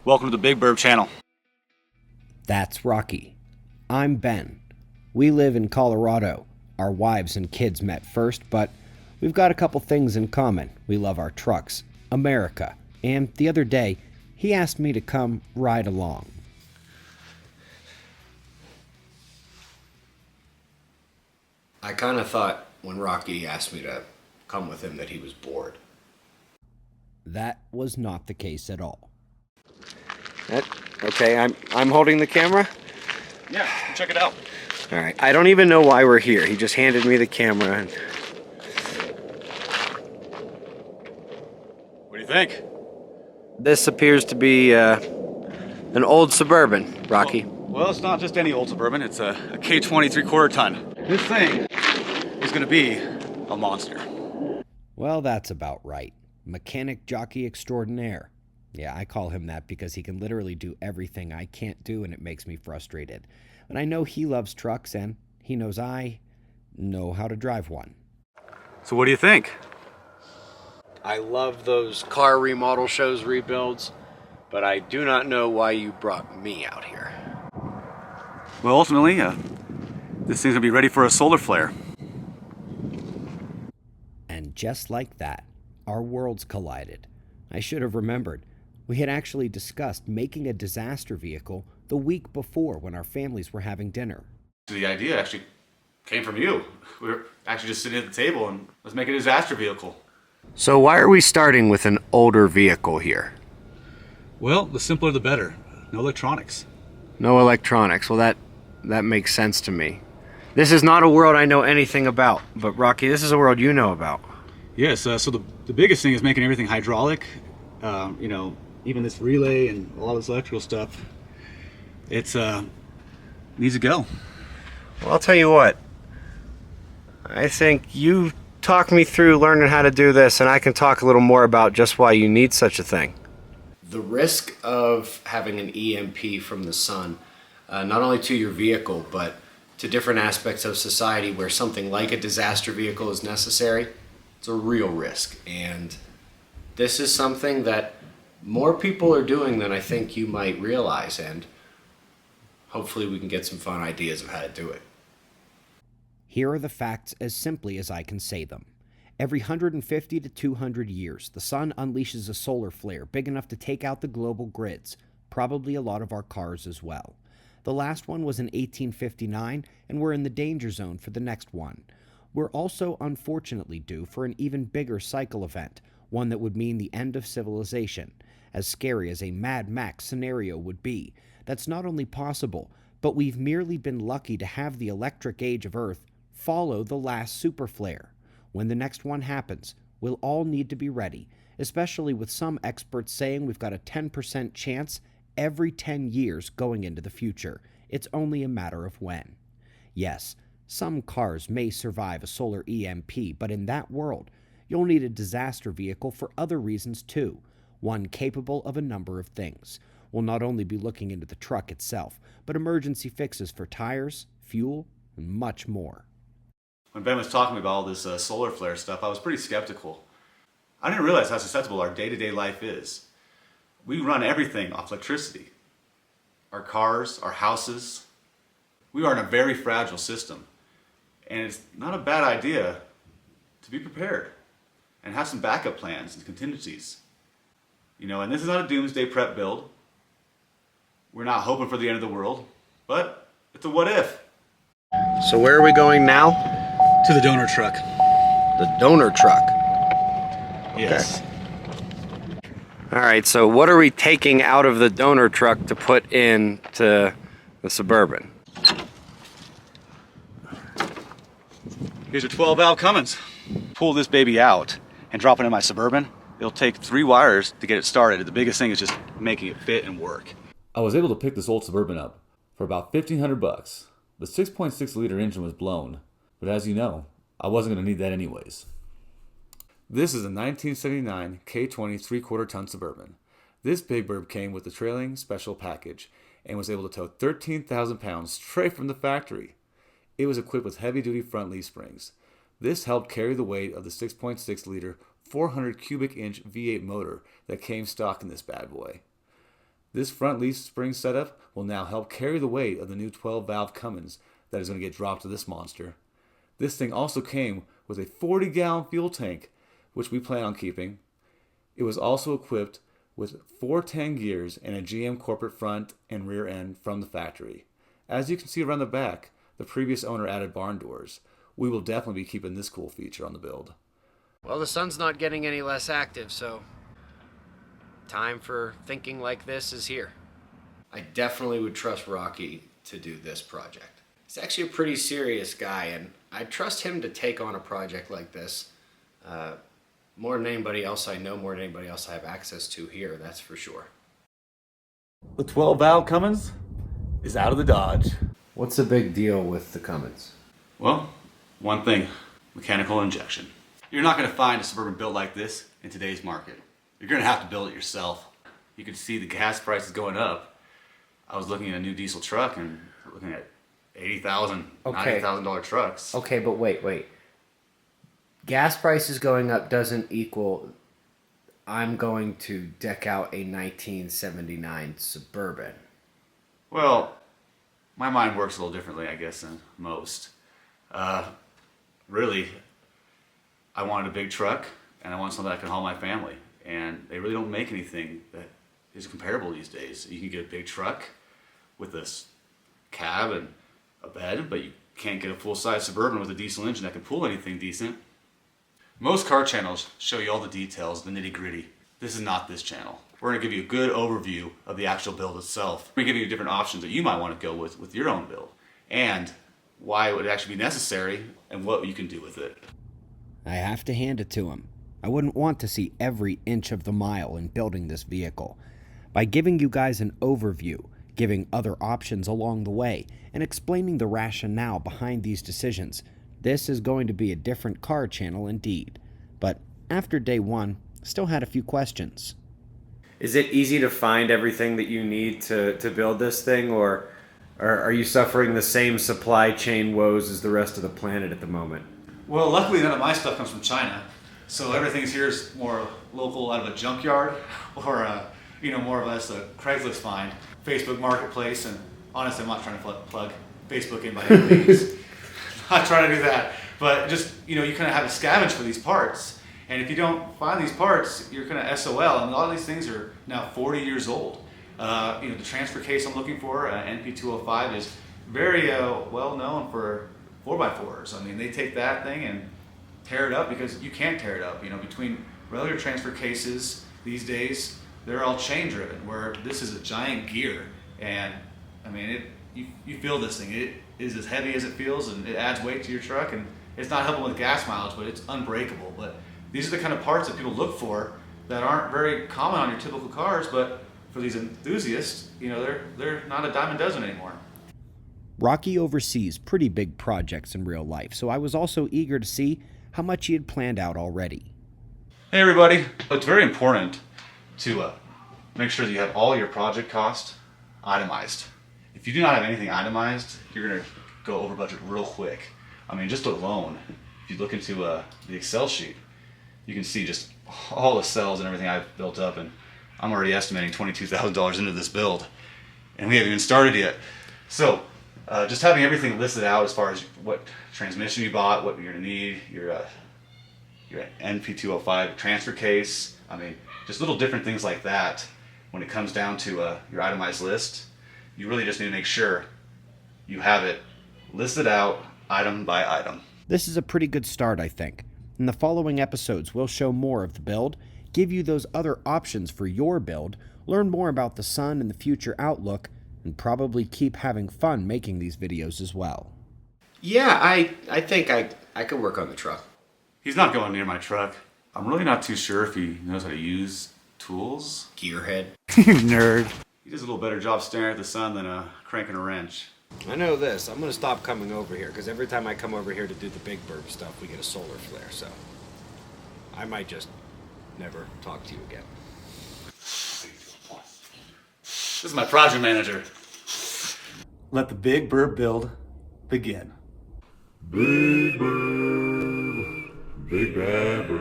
Welcome to the Big Burb channel. That's Rocky. I'm Ben. We live in Colorado. Our wives and kids met first, but we've got a couple things in common. We love our trucks, America, and the other day, he asked me to come ride along. I kind of thought when Rocky asked me to come with him that he was bored. That was not the case at all. Okay, I'm holding the camera? Yeah, check it out. All right, I don't even know why we're here. He just handed me the camera. And... What do you think? This appears to be an old Suburban, Rocky. Well, it's not just any old Suburban. It's a K20 3/4 ton. This thing is going to be a monster. Well, that's about right. Mechanic jockey extraordinaire. Yeah, I call him that because he can literally do everything I can't do, and it makes me frustrated. But I know he loves trucks, and he knows I know how to drive one. So what do you think? I love those car remodel shows, rebuilds, but I do not know why you brought me out here. Well, ultimately, this thing's going to be ready for a solar flare. And just like that, our worlds collided. I should have remembered. We had actually discussed making a disaster vehicle the week before when our families were having dinner. The idea actually came from you. We were actually just sitting at the table and let's make a disaster vehicle. So why are we starting with an older vehicle here? Well, the simpler the better. No electronics. No electronics. Well, that makes sense to me. This is not a world I know anything about, but Rocky, this is a world you know about. Yes, so the biggest thing is making everything hydraulic. Even this relay and all this electrical stuff, it's needs to go. Well, I'll tell you what. I think you talk me through learning how to do this, and I can talk a little more about just why you need such a thing. The risk of having an EMP from the sun, not only to your vehicle, but to different aspects of society where something like a disaster vehicle is necessary, it's a real risk. And this is something that more people are doing than I think you might realize, and hopefully we can get some fun ideas of how to do it. Here are the facts as simply as I can say them. Every 150 to 200 years, the sun unleashes a solar flare big enough to take out the global grids, probably a lot of our cars as well. The last one was in 1859, and we're in the danger zone for the next one. We're also unfortunately due for an even bigger cycle event, one that would mean the end of civilization. As scary as a Mad Max scenario would be, that's not only possible, but we've merely been lucky to have the electric age of Earth follow the last super flare. When the next one happens, we'll all need to be ready, especially with some experts saying we've got a 10% chance every 10 years going into the future. It's only a matter of when. Yes, some cars may survive a solar EMP, but in that world, you'll need a disaster vehicle for other reasons too, one capable of a number of things. We'll not only be looking into the truck itself, but emergency fixes for tires, fuel, and much more. When Ben was talking about all this solar flare stuff, I was pretty skeptical. I didn't realize how susceptible our day-to-day life is. We run everything off electricity. Our cars, our houses. We are in a very fragile system. And it's not a bad idea to be prepared and have some backup plans and contingencies. And this is not a doomsday prep build. We're not hoping for the end of the world, but it's a what if. So where are we going now? To the donor truck. The donor truck. Yes. Okay. All right, so what are we taking out of the donor truck to put into the Suburban? Here's your 12-valve Cummins. Pull this baby out and drop it in my Suburban. It'll take 3 wires to get it started. The biggest thing is just making it fit and work. I was able to pick this old Suburban up for about $1,500. The 6.6 liter engine was blown, but as you know, I wasn't going to need that anyways. This is a 1979 K20 3/4 ton Suburban. This Big Burb came with the trailing special package and was able to tow 13,000 pounds straight from the factory. It was equipped with heavy-duty front leaf springs. This helped carry the weight of the 6.6 liter 400 cubic inch V8 motor that came stock in this bad boy. This front leaf spring setup will now help carry the weight of the new 12-valve Cummins that is going to get dropped to this monster. This thing also came with a 40-gallon fuel tank, which we plan on keeping. It was also equipped with 410 gears and a GM corporate front and rear end from the factory. As you can see around the back, the previous owner added barn doors. We will definitely be keeping this cool feature on the build. Well, the sun's not getting any less active, so time for thinking like this is here. I definitely would trust Rocky to do this project. He's actually a pretty serious guy, and I trust him to take on a project like this more than anybody else I know, more than anybody else I have access to here, that's for sure. The 12-valve Cummins is out of the Dodge. What's the big deal with the Cummins? Well, one thing, mechanical injection. You're not going to find a Suburban built like this in today's market. You're going to have to build it yourself. You can see the gas prices going up. I was looking at a new diesel truck and looking at $80,000, $90,000 trucks. Okay, but wait. Gas prices going up doesn't equal I'm going to deck out a 1979 Suburban. Well, my mind works a little differently, I guess, than most. Really, I wanted a big truck, and I wanted something that could haul my family. And they really don't make anything that is comparable these days. You can get a big truck with a cab and a bed, but you can't get a full-size Suburban with a diesel engine that can pull anything decent. Most car channels show you all the details, the nitty-gritty. This is not this channel. We're going to give you a good overview of the actual build itself. We're going to give you different options that you might want to go with your own build, and why it would actually be necessary and what you can do with it. I have to hand it to him. I wouldn't want to see every inch of the mile in building this vehicle. By giving you guys an overview, giving other options along the way, and explaining the rationale behind these decisions, this is going to be a different car channel indeed. But after day one, still had a few questions. Is it easy to find everything that you need to build this thing, or are you suffering the same supply chain woes as the rest of the planet at the moment? Well, luckily none of my stuff comes from China, so everything here is more local, out of a junkyard, or more or less a Craigslist find, Facebook Marketplace, and honestly, I'm not trying to plug Facebook in by any means. I'm not trying to do that, but just you kind of have to scavenge for these parts, and if you don't find these parts, you're kind of SOL. And a lot of these things are now 40 years old. The transfer case I'm looking for, NP205, is very well known for 4x4s. I mean, they take that thing and tear it up because you can't tear it up. Between regular transfer cases these days, they're all chain driven, where this is a giant gear, and I mean, you feel this thing. It is as heavy as it feels, and it adds weight to your truck, and it's not helping with gas mileage, but it's unbreakable. But these are the kind of parts that people look for that aren't very common on your typical cars, but for these enthusiasts, they're not a dime a dozen anymore. Rocky oversees pretty big projects in real life, so I was also eager to see how much he had planned out already. Hey everybody, it's very important to make sure that you have all your project costs itemized. If you do not have anything itemized, you're going to go over budget real quick. I mean, just alone, if you look into the Excel sheet, you can see just all the cells and everything I've built up, and I'm already estimating $22,000 into this build, and we haven't even started yet. So just having everything listed out as far as what transmission you bought, what you're going to need, your NP205 transfer case, I mean, just little different things like that. When it comes down to your itemized list, you really just need to make sure you have it listed out item by item. This is a pretty good start, I think. In the following episodes, we'll show more of the build, give you those other options for your build, learn more about the sun and the future outlook, and probably keep having fun making these videos as well. Yeah, I think I could work on the truck. He's not going near my truck. I'm really not too sure if he knows how to use tools. Gearhead. Nerd. He does a little better job staring at the sun than cranking a wrench. I know this. I'm going to stop coming over here, because every time I come over here to do the big Burb stuff, we get a solar flare, so I might just never talk to you again. This is my project manager. Let the big Burb build begin. Big Burb, big bad Burb.